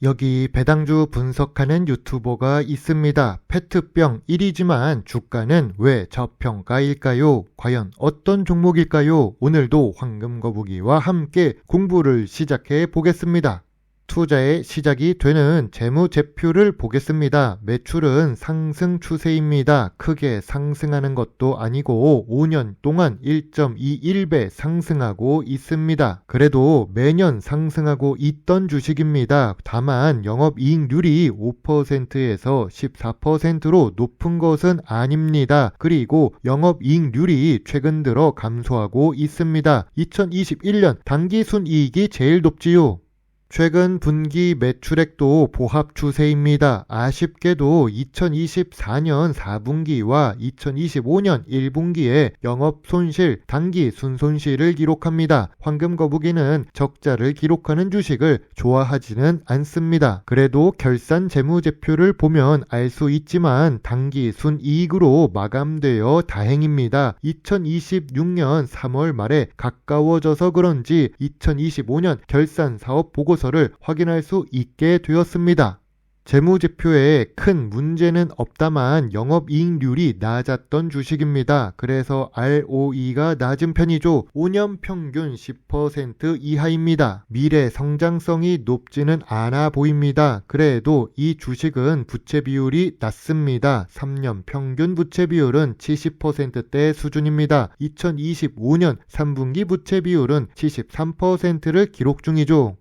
여기 배당주 분석하는 유튜버가 있습니다. 페트병 1위지만 주가는 왜 저평가일까요? 과연 어떤 종목일까요? 오늘도 황금거북이와 함께 공부를 시작해 보겠습니다. 투자의 시작이 되는 재무제표를 보겠습니다. 매출은 상승 추세입니다. 크게 상승하는 것도 아니고 5년 동안 1.21배 상승하고 있습니다. 그래도 매년 상승하고 있던 주식입니다. 다만 영업이익률이 5%에서 14%로 높은 것은 아닙니다. 그리고 영업이익률이 최근 들어 감소하고 있습니다. 2021년 당기순이익이 제일 높지요. 최근 분기 매출액도 보합 추세입니다. 아쉽게도 2024년 4분기와 2025년 1분기에 영업손실, 당기 순손실을 기록합니다. 황금거북이는 적자를 기록하는 주식을 좋아하지는 않습니다. 그래도 결산 재무제표를 보면 알 수 있지만 당기 순이익으로 마감되어 다행입니다. 2026년 3월 말에 가까워져서 그런지 2025년 결산 사업 보고서를 확인할 수 있게 되었습니다. 재무제표에 큰 문제는 없다만 영업이익률이 낮았던 주식입니다. 그래서 ROE가 낮은 편이죠. 5년 평균 10% 이하입니다. 미래 성장성이 높지는 않아 보입니다. 그래도 이 주식은 부채 비율이 낮습니다. 3년 평균 부채 비율은 70%대 수준입니다. 2025년 3분기 부채 비율은 73%를 기록 중이죠.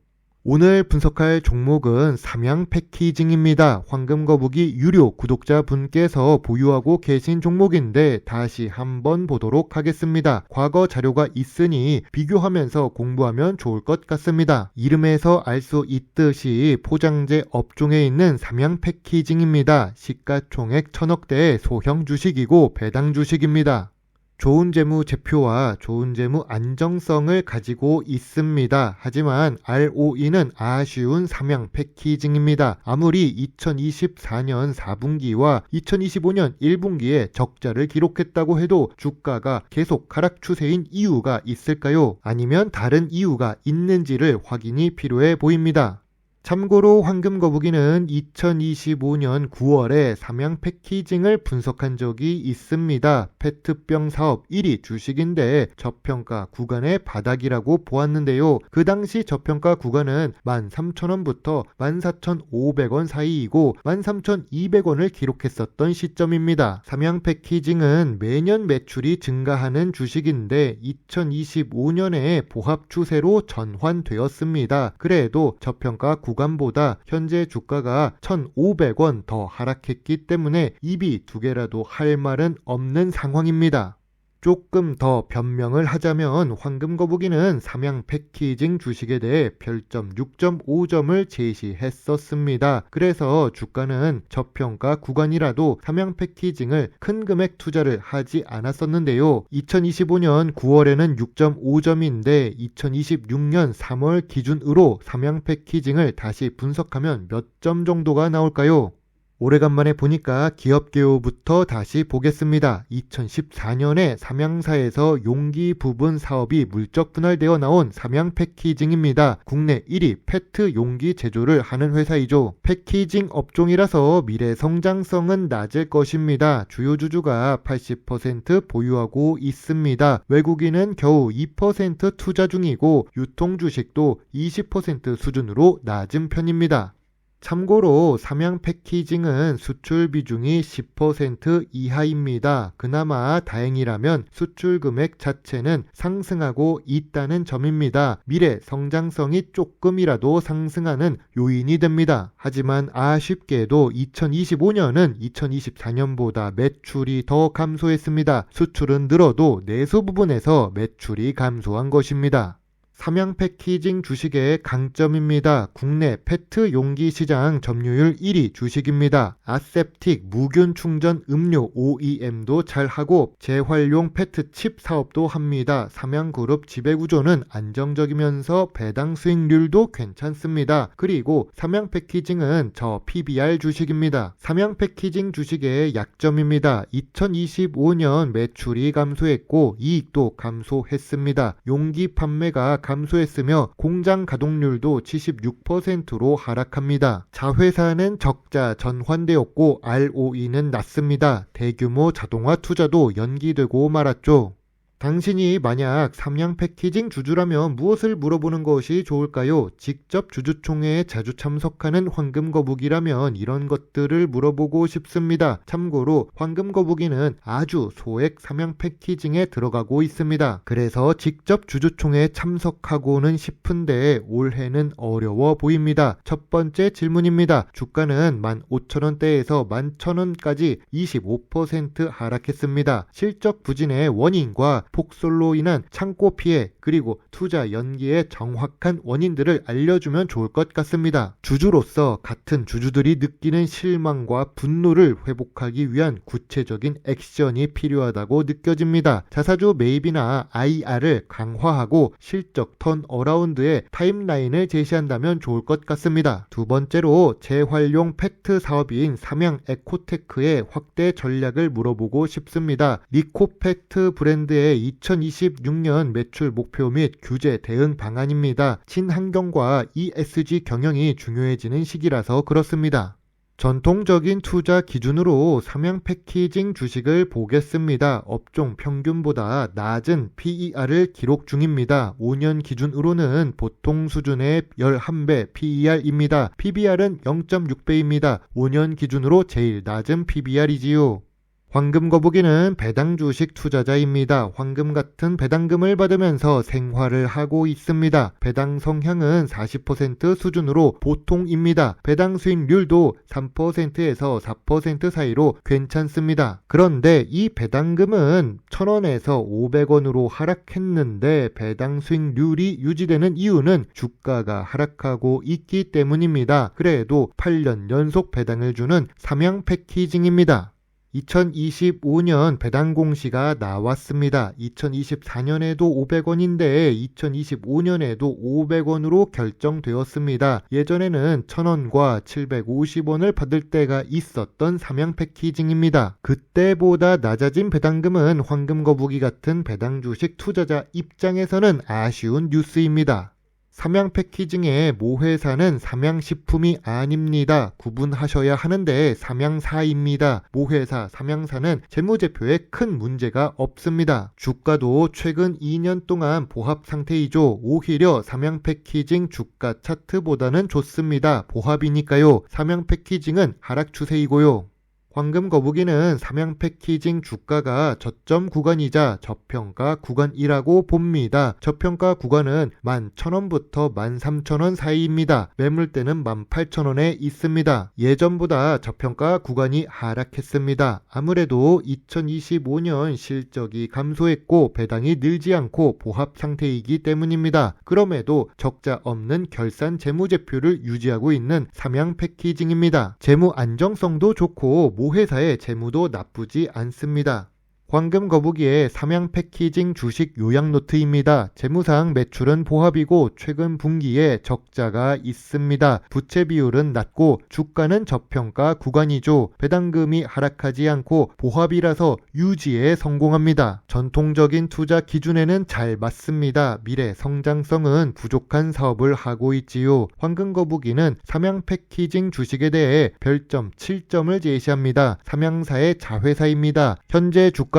오늘 분석할 종목은 삼양패키징입니다. 황금거북이 유료 구독자분께서 보유하고 계신 종목인데 다시 한번 보도록 하겠습니다. 과거 자료가 있으니 비교하면서 공부하면 좋을 것 같습니다. 이름에서 알 수 있듯이 포장재 업종에 있는 삼양패키징입니다. 시가총액 1000억대의 소형 주식이고 배당 주식입니다. 좋은 재무 제표와 좋은 재무 안정성을 가지고 있습니다. 하지만 ROE는 아쉬운 삼양패키징입니다. 아무리 2024년 4분기와 2025년 1분기에 적자를 기록했다고 해도 주가가 계속 하락 추세인 이유가 있을까요? 아니면 다른 이유가 있는지를 확인이 필요해 보입니다. 참고로 황금거북이는 2025년 9월에 삼양패키징을 분석한 적이 있습니다. 페트병 사업 1위 주식인데 저평가 구간의 바닥이라고 보았는데요. 그 당시 저평가 구간은 13,000원부터 14,500원 사이이고 13,200원을 기록했었던 시점입니다. 삼양패키징은 매년 매출이 증가하는 주식인데 2025년에 보합 추세로 전환되었습니다. 그래도 저평가 구간보다 현재 주가가 1,500원 더 하락했기 때문에 입이 두 개라도 할 말은 없는 상황입니다. 조금 더 변명을 하자면 황금거북이는 삼양패키징 주식에 대해 별점 6.5점을 제시했었습니다. 그래서 주가는 저평가 구간이라도 삼양패키징을 큰 금액 투자를 하지 않았었는데요. 2025년 9월에는 6.5점인데 2026년 3월 기준으로 삼양패키징을 다시 분석하면 몇 점 정도가 나올까요? 오래간만에 보니까 기업개요부터 다시 보겠습니다. 2014년에 삼양사에서 용기 부분 사업이 물적 분할되어 나온 삼양패키징입니다. 국내 1위 페트 용기 제조를 하는 회사이죠. 패키징 업종이라서 미래 성장성은 낮을 것입니다. 주요 주주가 80% 보유하고 있습니다. 외국인은 겨우 2% 투자 중이고 유통 주식도 20% 수준으로 낮은 편입니다. 참고로 삼양패키징은 수출 비중이 10% 이하입니다. 그나마 다행이라면 수출 금액 자체는 상승하고 있다는 점입니다. 미래 성장성이 조금이라도 상승하는 요인이 됩니다. 하지만 아쉽게도 2025년은 2024년보다 매출이 더 감소했습니다. 수출은 늘어도 내수 부분에서 매출이 감소한 것입니다. 삼양패키징 주식의 강점입니다. 국내 페트 용기 시장 점유율 1위 주식입니다. 아셉틱 무균 충전 음료 OEM도 잘하고 재활용 페트 칩 사업도 합니다. 삼양그룹 지배구조는 안정적이면서 배당 수익률도 괜찮습니다. 그리고 삼양패키징은 저 PBR 주식입니다. 삼양패키징 주식의 약점입니다. 2025년 매출이 감소했고 이익도 감소했습니다. 용기 판매가 감소했으며 공장 가동률도 76%로 하락합니다. 자회사는 적자 전환되었고 ROE는 낮습니다. 대규모 자동화 투자도 연기되고 말았죠. 당신이 만약 삼양 패키징 주주라면 무엇을 물어보는 것이 좋을까요? 직접 주주총회에 자주 참석하는 황금거북이라면 이런 것들을 물어보고 싶습니다. 참고로 황금거북이는 아주 소액 삼양 패키징에 들어가고 있습니다. 그래서 직접 주주총회에 참석하고는 싶은데 올해는 어려워 보입니다. 첫 번째 질문입니다. 주가는 15,000원대에서 11,000원까지 25% 하락했습니다. 실적 부진의 원인과 폭설로 인한 창고 피해 그리고 투자 연기의 정확한 원인들을 알려주면 좋을 것 같습니다. 주주로서 같은 주주들이 느끼는 실망과 분노를 회복하기 위한 구체적인 액션이 필요하다고 느껴집니다. 자사주 매입이나 IR을 강화하고 실적 턴어라운드의 타임라인을 제시한다면 좋을 것 같습니다. 두 번째로 재활용 팩트 사업인 삼양 에코테크의 확대 전략을 물어보고 싶습니다. 리코팩트 브랜드의 2026년 매출 목표 및 규제 대응 방안입니다. 친환경과 ESG 경영이 중요해지는 시기라서 그렇습니다. 전통적인 투자 기준으로 삼양 패키징 주식을 보겠습니다. 업종 평균보다 낮은 PER을 기록 중입니다. 5년 기준으로는 보통 수준의 11배 PER입니다. PBR은 0.6배입니다. 5년 기준으로 제일 낮은 PBR이지요. 황금거북이는 배당주식 투자자입니다. 황금 같은 배당금을 받으면서 생활을 하고 있습니다. 배당 성향은 40% 수준으로 보통입니다. 배당 수익률도 3%에서 4% 사이로 괜찮습니다. 그런데 이 배당금은 1,000원에서 500원으로 하락했는데 배당 수익률이 유지되는 이유는 주가가 하락하고 있기 때문입니다. 그래도 8년 연속 배당을 주는 삼양 패키징입니다. 2025년 배당 공시가 나왔습니다. 2024년에도 500원인데 2025년에도 500원으로 결정되었습니다. 예전에는 1,000원과 750원을 받을 때가 있었던 삼양 패키징입니다. 그때보다 낮아진 배당금은 황금거북이 같은 배당 주식 투자자 입장에서는 아쉬운 뉴스입니다. 삼양 패키징의 모회사는 삼양식품이 아닙니다. 구분하셔야 하는데 삼양사입니다. 모회사 삼양사는 재무제표에 큰 문제가 없습니다. 주가도 최근 2년 동안 보합 상태이죠. 오히려 삼양 패키징 주가 차트보다는 좋습니다. 보합이니까요. 삼양 패키징은 하락 추세이고요. 황금거북이는 삼양 패키징 주가가 저점 구간이자 저평가 구간이라고 봅니다. 저평가 구간은 11,000원부터 13,000원 사이입니다. 매물대는 18,000원에 있습니다. 예전보다 저평가 구간이 하락했습니다. 아무래도 2025년 실적이 감소했고 배당이 늘지 않고 보합 상태이기 때문입니다. 그럼에도 적자 없는 결산 재무제표를 유지하고 있는 삼양 패키징입니다. 재무 안정성도 좋고 모회사의 재무도 나쁘지 않습니다. 황금거북이의 삼양 패키징 주식 요약 노트입니다. 재무상 매출은 보합이고 최근 분기에 적자가 있습니다. 부채 비율은 낮고 주가는 저평가 구간이죠. 배당금이 하락하지 않고 보합이라서 유지에 성공합니다. 전통적인 투자 기준에는 잘 맞습니다. 미래 성장성은 부족한 사업을 하고 있지요. 황금거북이는 삼양 패키징 주식에 대해 별점 7점을 제시합니다. 삼양사의 자회사입니다. 현재 주가에서는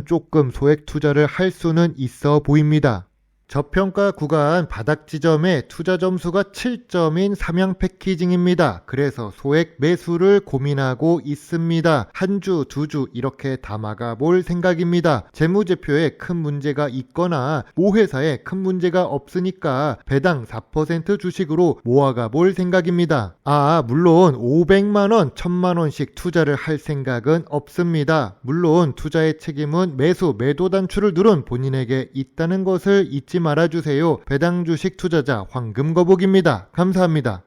조금 소액 투자를 할 수는 있어 보입니다. 저평가 구간 바닥 지점에 투자 점수가 7점인 삼양 패키징입니다. 그래서 소액 매수를 고민하고 있습니다. 한 주, 두 주 이렇게 담아가 볼 생각입니다. 재무제표에 큰 문제가 있거나 모회사에 큰 문제가 없으니까 배당 4% 주식으로 모아가 볼 생각입니다. 물론 500만원, 1000만원씩 투자를 할 생각은 없습니다. 물론 투자의 책임은 매수, 매도 단추를 누른 본인에게 있다는 것을 잊지 말아주세요. 배당 주식 투자자 황금거북입니다. 감사합니다.